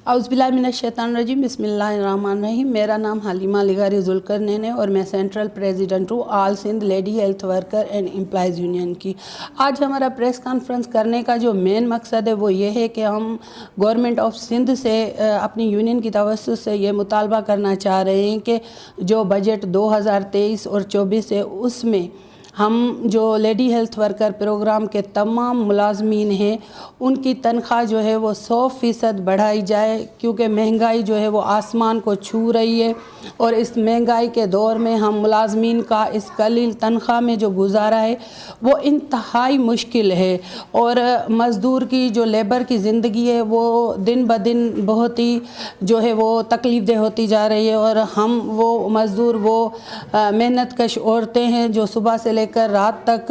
औज़ुबिल्लाहिमिनश्शैतानिर्रजीम बिस्मिल्लाहिर्रहमानिर्रहीम। मेरा नाम हलीमा लिगारी जुल्करनैन है और मैं सेंट्रल प्रेसिडेंट हूँ all Sindh lady health worker and employees union की। आज हमारा प्रेस कॉन्फ्रेंस करने का जो मेन मकसद है वो ये है कि हम गवर्नमेंट ऑफ सिंध से अपनी यूनियन की तवस्सुस से ये मुतालबा करना चाह रहे हैं कि जो बजट 2023 और 24 है उसमें हम जो लेडी हेल्थ वर्कर प्रोग्राम के तमाम मुलाजमीन हैं उनकी तनख्वाह जो है वो 100% बढ़ाई जाए, क्योंकि महंगाई जो है वो आसमान को छू रही है और इस महंगाई के दौर में हम मुलाजमीन का इस कलील तनख्वाह में जो गुजारा है वो इंतहाई मुश्किल है और मज़दूर की जो लेबर की ज़िंदगी है वो दिन ब दिन बहुत ही जो है वो तकलीफ़ दह होती जा रही है। और हम वो मज़दूर वो मेहनत कश औरतें हैं जो सुबह से लेकर रात तक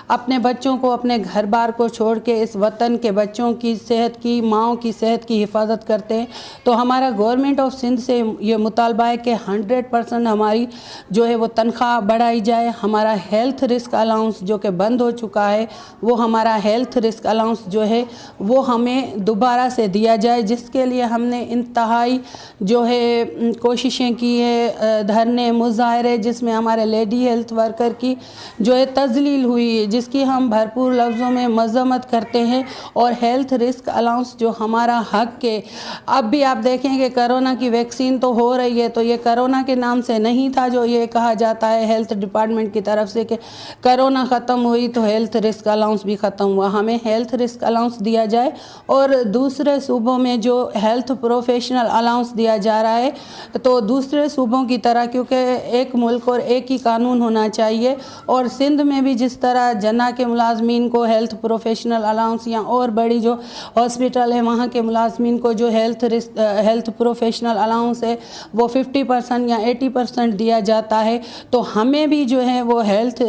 अपने बच्चों को अपने घर बार को छोड़ के इस वतन के बच्चों की सेहत की माँओं की सेहत की हिफाजत करते हैं। तो हमारा गवर्नमेंट ऑफ सिंध से ये मुतालबा है कि 100% हमारी जो है वो तनख्वाह बढ़ाई जाए। हमारा हेल्थ रिस्क अलाउंस जो कि बंद हो चुका है वो हमारा हेल्थ रिस्क अलाउंस जो है वो हमें दोबारा से दिया जाए, जिसके लिए हमने इंतहाई जो है कोशिशें की है, धरने मुजाहरे जिसमें हमारे लेडी हेल्थ वर्कर की जो है तजलील हुई है, जिसकी हम भरपूर लफ्ज़ों में मज़म्मत करते हैं। और हेल्थ रिस्क अलाउंस जो हमारा हक़ है, अब भी आप देखें कि कोरोना की वैक्सीन तो हो रही है, तो ये कोरोना के नाम से नहीं था जो ये कहा जाता है हेल्थ डिपार्टमेंट की तरफ से कि कोरोना ख़त्म हुई तो हेल्थ रिस्क अलाउंस भी ख़त्म हुआ। हमें हेल्थ रिस्क अलाउंस दिया जाए और दूसरे सूबों में जो हेल्थ प्रोफेशनल अलाउंस दिया जा रहा है तो दूसरे सूबों की तरह, क्योंकि एक मुल्क और एक ही कानून होना चाहिए, और सिंध में भी जिस तरह जना के मुलाजमीन को हेल्थ प्रोफेशनल अलाउंस या और बड़ी जो हॉस्पिटल है वहाँ के मुलाजमीन को जो हेल्थ प्रोफेशनल अलाउंस है वो 50% या 80% दिया जाता है, तो हमें भी जो है वो हेल्थ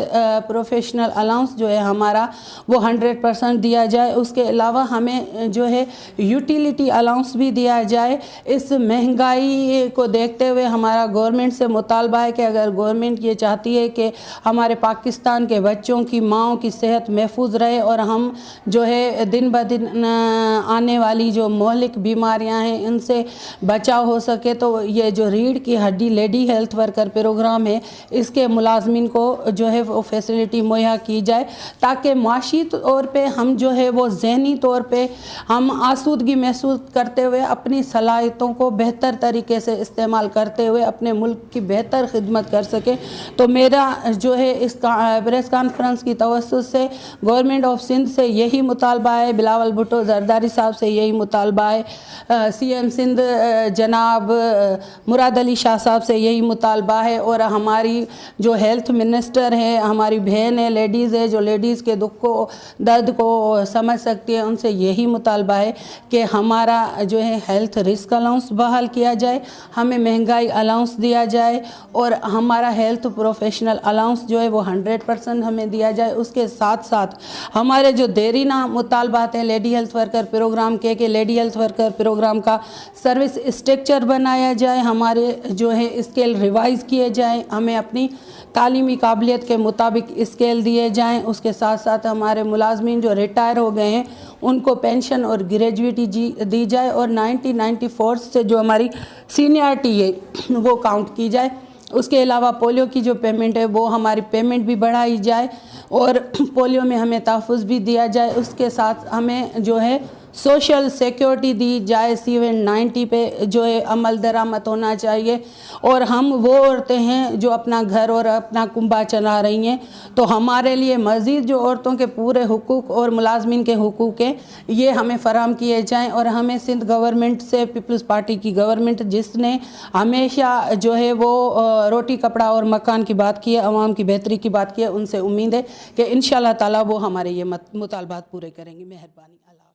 प्रोफेशनल अलाउंस जो है हमारा वो 100% दिया जाए। उसके अलावा हमें जो है यूटिलिटी अलाउंस भी दिया जाए। इस महंगाई को देखते हुए हमारा गवर्नमेंट से मुतालबा है कि अगर गवर्नमेंट ये चाहती है कि हमारे पाकिस्तान के बच्चों की माँओं की सेहत महफूज रहे और हम जो है दिन ब दिन आने वाली जो मौलिक बीमारियां हैं इनसे बचाव हो सके, तो ये जो रीढ़ की हड्डी लेडी हेल्थ वर्कर प्रोग्राम है इसके मुलाजमीन को जो है वो फैसिलिटी मुहैया की जाए, ताकि माशी तौर पे हम जो है वो ज़हनी तौर पे हम आसूदगी महसूस करते हुए अपनी सलाहियतों को बेहतर तरीके से इस्तेमाल करते हुए अपने मुल्क की बेहतर खिदमत कर सकें। तो मेरा जो है इस प्रेस कॉन्फ्रेंस की तवस्सुस से गवर्नमेंट ऑफ सिंध से यही मुतालबा है, बिलावल भुट्टो जरदारी साहब से यही मुतालबा है, CM सिंध जनाब मुराद अली शाह साहब से यही मुतालबा है, और हमारी जो हेल्थ मिनिस्टर है हमारी बहन है, लेडीज़ है जो लेडीज़ के दुख को दर्द को समझ सकती है, उनसे यही मुतालबा है कि हमारा जो है हेल्थ रिस्क अलाउंस बहाल किया जाए, हमें महंगाई अलाउंस दिया जाए और हमारा हेल्थ प्रोफेशनल अलाउंस जो है वो 100% हमें दिया जाए। उसके साथ साथ हमारे जो देरीना मुतालबात हैं लेडी हेल्थ वर्कर प्रोग्राम के लेडी हेल्थ वर्कर प्रोग्राम का सर्विस स्ट्रक्चर बनाया जाए, हमारे जो है स्केल रिवाइज़ किए जाएँ, हमें अपनी तालीमी काबिलियत के मुताबिक स्केल दिए जाएँ। उसके साथ साथ हमारे मुलाजमीन जो रिटायर हो गए हैं उनको पेंशन और ग्रेजुएटी दी जाए और 1994 से जो हमारी सीनियरिटी है वो काउंट की जाए। उसके अलावा पोलियो की जो पेमेंट है वो हमारी पेमेंट भी बढ़ाई जाए और पोलियो में हमें तहफ़्फ़ुज़ भी दिया जाए। उसके साथ हमें जो है सोशल सिक्योरिटी दी जाए, 790 पे जो है अमल दरामद होना चाहिए। और हम वो औरतें हैं जो अपना घर और अपना कुंबा चला रही हैं, तो हमारे लिए मज़ीद जो औरतों के पूरे हुकूक और मुलाजमीन के हुकूक हैं ये हमें फ़राहम किए जाएं। और हमें सिंध गवर्नमेंट से, पीपल्स पार्टी की गवर्नमेंट जिसने हमेशा जो है वो रोटी कपड़ा और मकान की बात की है, अवाम की बेहतरी की बात की है, उनसे उम्मीद है कि इंशाअल्लाह ताला वो हमारे ये मुतालबात पूरे करेंगे। मेहरबानी। अल्लाह।